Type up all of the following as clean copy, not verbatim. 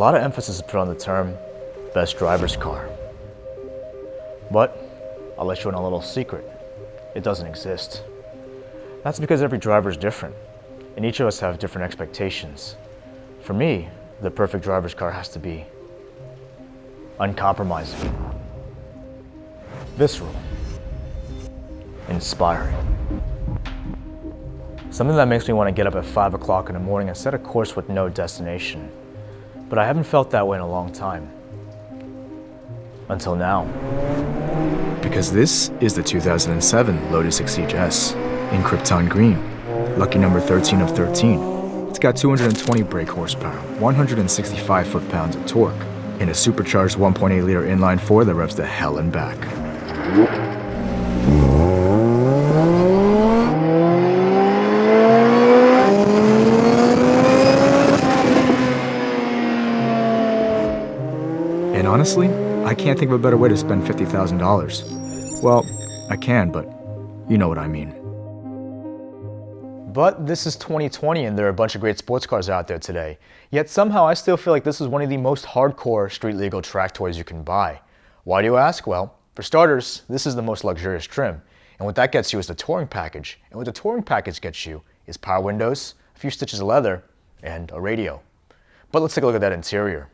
lot of emphasis is put on the term best driver's car. But I'll let you in a little secret. It doesn't exist. That's because every driver is different, and each of us have different expectations. For me, the perfect driver's car has to be uncompromising, visceral, inspiring. Something that makes me want to get up at 5 o'clock in the morning and set a course with no destination. But I haven't felt that way in a long time. Until now. Because this is the 2007 Lotus Exige S in Krypton Green, lucky number 13 of 13. It's got 220 brake horsepower, 165 foot-pounds of torque, and a supercharged 1.8-liter inline 4 that revs to hell and back. And honestly, I can't think of a better way to spend $50,000. Well, I can, but you know what I mean. But this is 2020 and there are a bunch of great sports cars out there today. Yet somehow I still feel like this is one of the most hardcore street legal track toys you can buy. Why do you ask? Well, for starters, this is the most luxurious trim. And what that gets you is the touring package. And what the touring package gets you is power windows, a few stitches of leather, and a radio. But let's take a look at that interior.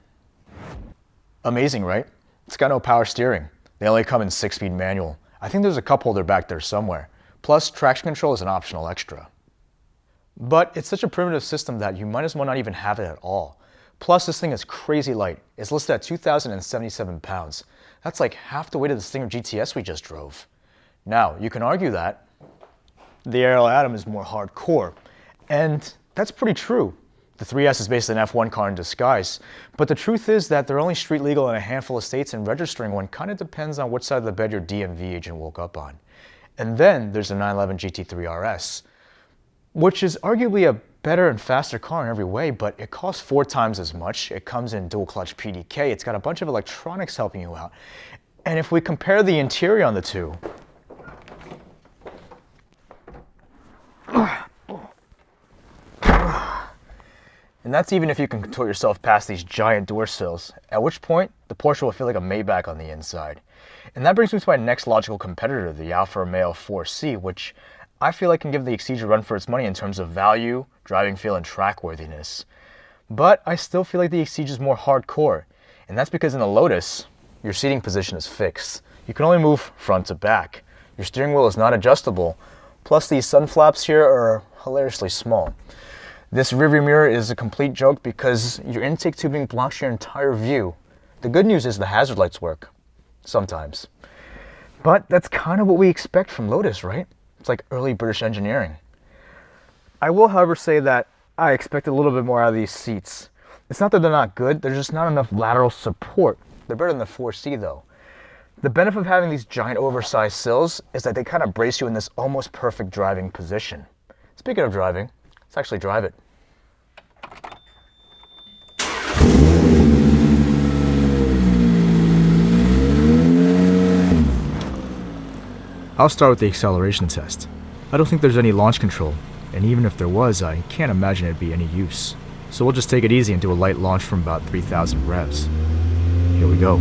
Amazing, right? It's got no power steering. They only come in 6-speed manual. I think there's a cup holder back there somewhere. Plus, traction control is an optional extra. But it's such a primitive system that you might as well not even have it at all. Plus, this thing is crazy light. It's listed at 2,077 pounds. That's like half the weight of the Stinger GTS we just drove. Now, you can argue that the Ariel Atom is more hardcore, and that's pretty true. The 3S is basically an F1 car in disguise, but the truth is that they're only street legal in a handful of states, and registering one kind of depends on which side of the bed your DMV agent woke up on. And then there's the 911 GT3 RS, which is arguably a better and faster car in every way, but it costs 4 times as much. It comes in dual clutch PDK. It's got a bunch of electronics helping you out. And if we compare the interior on the two, and that's even if you can control yourself past these giant door sills, at which point the Porsche will feel like a Maybach on the inside. And that brings me to my next logical competitor, the Alfa Romeo 4C, which I feel like can give the Exige a run for its money in terms of value, driving feel, and trackworthiness. But I still feel like the Exige is more hardcore, and that's because in the Lotus, your seating position is fixed. You can only move front to back. Your steering wheel is not adjustable, plus these sun flaps here are hilariously small. This rearview mirror is a complete joke because your intake tubing blocks your entire view. The good news is the hazard lights work. Sometimes. But that's kind of what we expect from Lotus, right? It's like early British engineering. I will, however, say that I expect a little bit more out of these seats. It's not that they're not good, there's just not enough lateral support. They're better than the 4C though. The benefit of having these giant oversized sills is that they kind of brace you in this almost perfect driving position. Speaking of driving, let's actually drive it. I'll start with the acceleration test. I don't think there's any launch control, and even if there was, I can't imagine it'd be any use. So we'll just take it easy and do a light launch from about 3,000 revs. Here we go.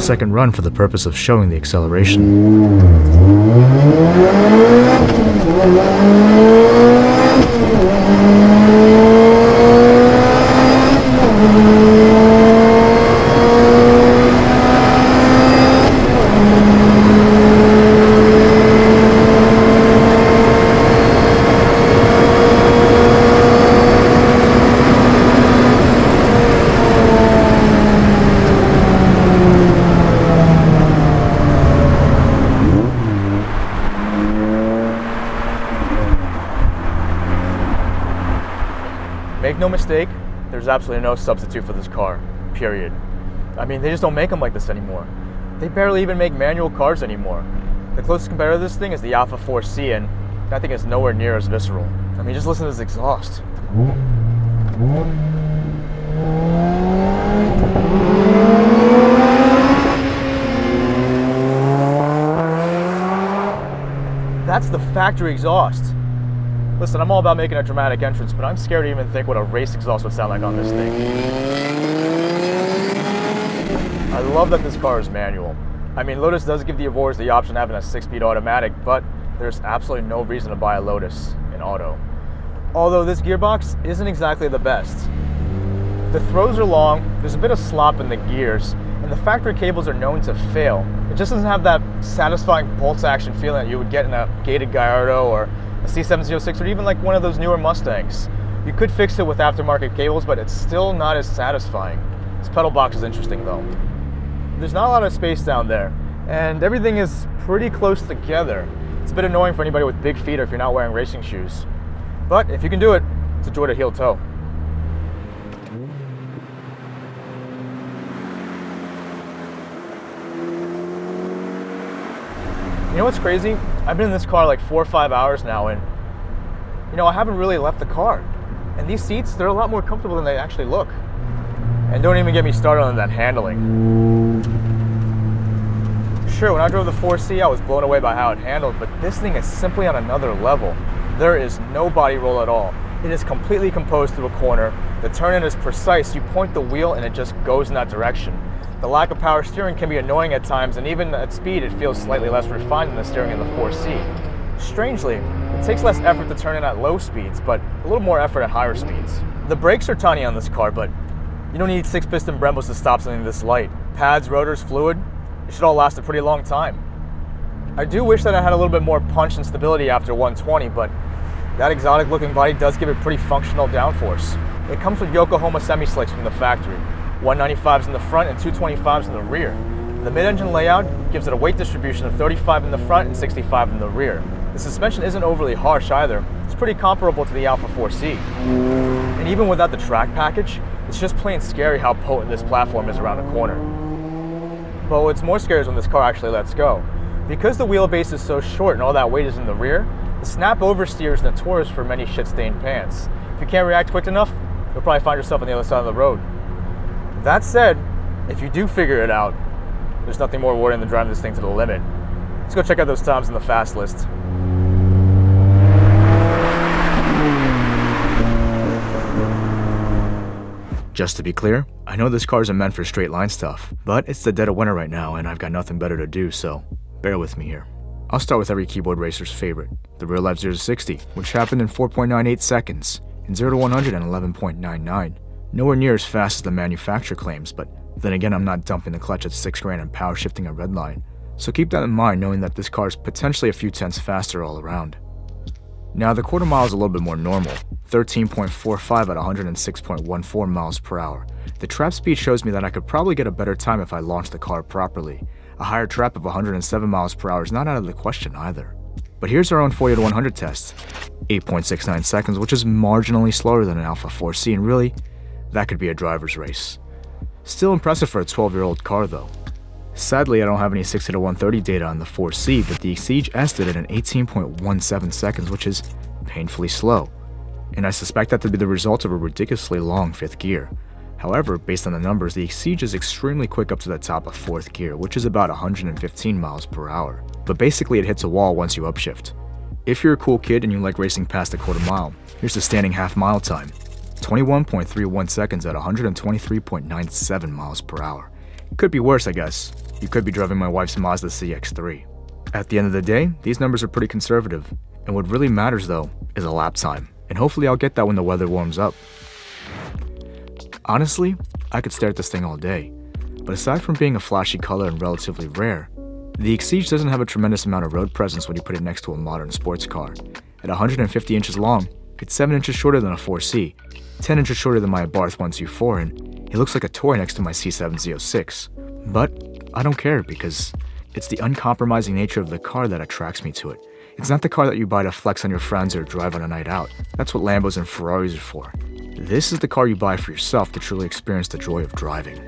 Second run for the purpose of showing the acceleration. Make no mistake, there's absolutely no substitute for this car, period. I mean, they just don't make them like this anymore. They barely even make manual cars anymore. The closest competitor to this thing is the Alfa 4C, and that thing is nowhere near as visceral. I mean, just listen to this exhaust. That's the factory exhaust. Listen, I'm all about making a dramatic entrance, but I'm scared to even think what a race exhaust would sound like on this thing. I love that this car is manual. I mean, Lotus does give the awards the option of having a 6-speed automatic, but there's absolutely no reason to buy a Lotus in auto. Although this gearbox isn't exactly the best. The throws are long, there's a bit of slop in the gears, and the factory cables are known to fail. It just doesn't have that satisfying pulse action feeling that you would get in a gated Gallardo or a C706 or even like one of those newer Mustangs. You could fix it with aftermarket cables, but it's still not as satisfying. This pedal box is interesting though. There's not a lot of space down there, and everything is pretty close together. It's a bit annoying for anybody with big feet or if you're not wearing racing shoes. But if you can do it, it's a joy to heel toe. You know what's crazy? I've been in this car like 4 or 5 hours now, and I haven't really left the car. And these seats, they're a lot more comfortable than they actually look. And don't even get me started on that handling. Sure, when I drove the 4C, I was blown away by how it handled, but this thing is simply on another level. There is no body roll at all. It is completely composed through a corner. The turn-in is precise. You point the wheel and it just goes in that direction. The lack of power steering can be annoying at times, and even at speed it feels slightly less refined than the steering in the 4C. Strangely, it takes less effort to turn in at low speeds, but a little more effort at higher speeds. The brakes are tiny on this car, but you don't need 6-piston Brembos to stop something this light. Pads, rotors, fluid, it should all last a pretty long time. I do wish that I had a little bit more punch and stability after 120, but that exotic looking body does give it pretty functional downforce. It comes with Yokohama semi-slicks from the factory. 195s in the front and 225s in the rear. The mid-engine layout gives it a weight distribution of 35 in the front and 65 in the rear. The suspension isn't overly harsh either. It's pretty comparable to the Alfa 4C. And even without the track package, it's just plain scary how potent this platform is around a corner. But what's more scary is when this car actually lets go. Because the wheelbase is so short and all that weight is in the rear, the snap oversteer is notorious for many shit-stained pants. If you can't react quick enough, you'll probably find yourself on the other side of the road. That said, if you do figure it out, there's nothing more rewarding than driving this thing to the limit. Let's go check out those times in the fast list. Just to be clear, I know this car isn't meant for straight line stuff, but it's the dead of winter right now and I've got nothing better to do, so bear with me here. I'll start with every keyboard racer's favorite, the real life 0 to 60, which happened in 4.98 seconds, and 0 to 100 in 11.99. Nowhere near as fast as the manufacturer claims, but then again I'm not dumping the clutch at 6 grand and power shifting a red line. So keep that in mind, knowing that this car is potentially a few tenths faster all around. Now the quarter mile is a little bit more normal, 13.45 at 106.14 miles per hour. The trap speed shows me that I could probably get a better time if I launched the car properly. A higher trap of 107 miles per hour is not out of the question either. But here's our own 40 to 100 test, 8.69 seconds, which is marginally slower than an Alfa 4C, and really, that could be a driver's race. Still impressive for a 12-year-old car though. Sadly, I don't have any 60 to 130 data on the 4C, but the Exige S did it in 18.17 seconds, which is painfully slow. And I suspect that to be the result of a ridiculously long 5th gear. However, based on the numbers, the Exige is extremely quick up to the top of 4th gear, which is about 115 miles per hour. But basically it hits a wall once you upshift. If you're a cool kid and you like racing past a quarter mile, here's the standing half mile time. 21.31 seconds at 123.97 miles per hour. It could be worse, I guess. You could be driving my wife's Mazda CX-3. At the end of the day, these numbers are pretty conservative. And what really matters though, is a lap time. And hopefully I'll get that when the weather warms up. Honestly, I could stare at this thing all day. But aside from being a flashy color and relatively rare, the Exige doesn't have a tremendous amount of road presence when you put it next to a modern sports car. At 150 inches long, it's 7 inches shorter than a 4C, 10 inches shorter than my Abarth 124, and it looks like a toy next to my C706. But I don't care because it's the uncompromising nature of the car that attracts me to it. It's not the car that you buy to flex on your friends or drive on a night out. That's what Lambos and Ferraris are for. This is the car you buy for yourself to truly experience the joy of driving.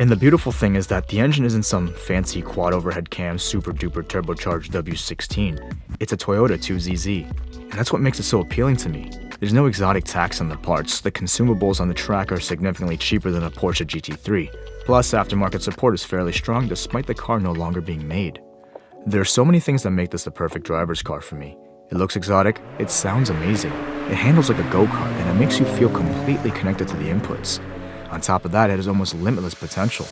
And the beautiful thing is that the engine isn't some fancy quad overhead cam super duper turbocharged W16. It's a Toyota 2ZZ, and that's what makes it so appealing to me. There's no exotic tax on the parts, the consumables on the track are significantly cheaper than a Porsche GT3, plus aftermarket support is fairly strong despite the car no longer being made. There are so many things that make this the perfect driver's car for me. It looks exotic, it sounds amazing, it handles like a go-kart, and it makes you feel completely connected to the inputs. On top of that, it has almost limitless potential.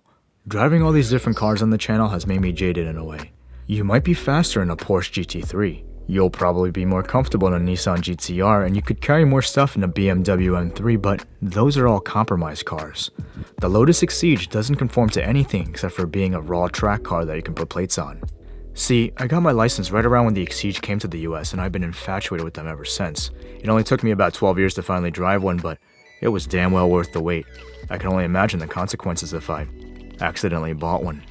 Driving all these different cars on the channel has made me jaded in a way. You might be faster in a Porsche GT3. You'll probably be more comfortable in a Nissan GT-R, and you could carry more stuff in a BMW M3, but those are all compromise cars. The Lotus Exige doesn't conform to anything except for being a raw track car that you can put plates on. See, I got my license right around when the Exige came to the US, and I've been infatuated with them ever since. It only took me about 12 years to finally drive one, but it was damn well worth the wait. I can only imagine the consequences if I accidentally bought one.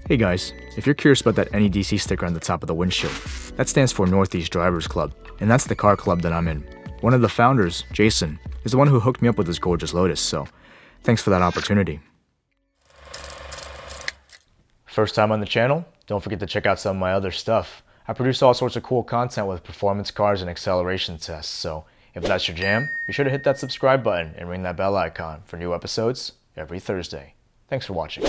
Hey guys, if you're curious about that NEDC sticker on the top of the windshield, that stands for Northeast Drivers Club, and that's the car club that I'm in. One of the founders, Jason, is the one who hooked me up with this gorgeous Lotus, so thanks for that opportunity. First time on the channel? Don't forget to check out some of my other stuff. I produce all sorts of cool content with performance cars and acceleration tests, so if that's your jam, be sure to hit that subscribe button and ring that bell icon for new episodes every Thursday. Thanks for watching.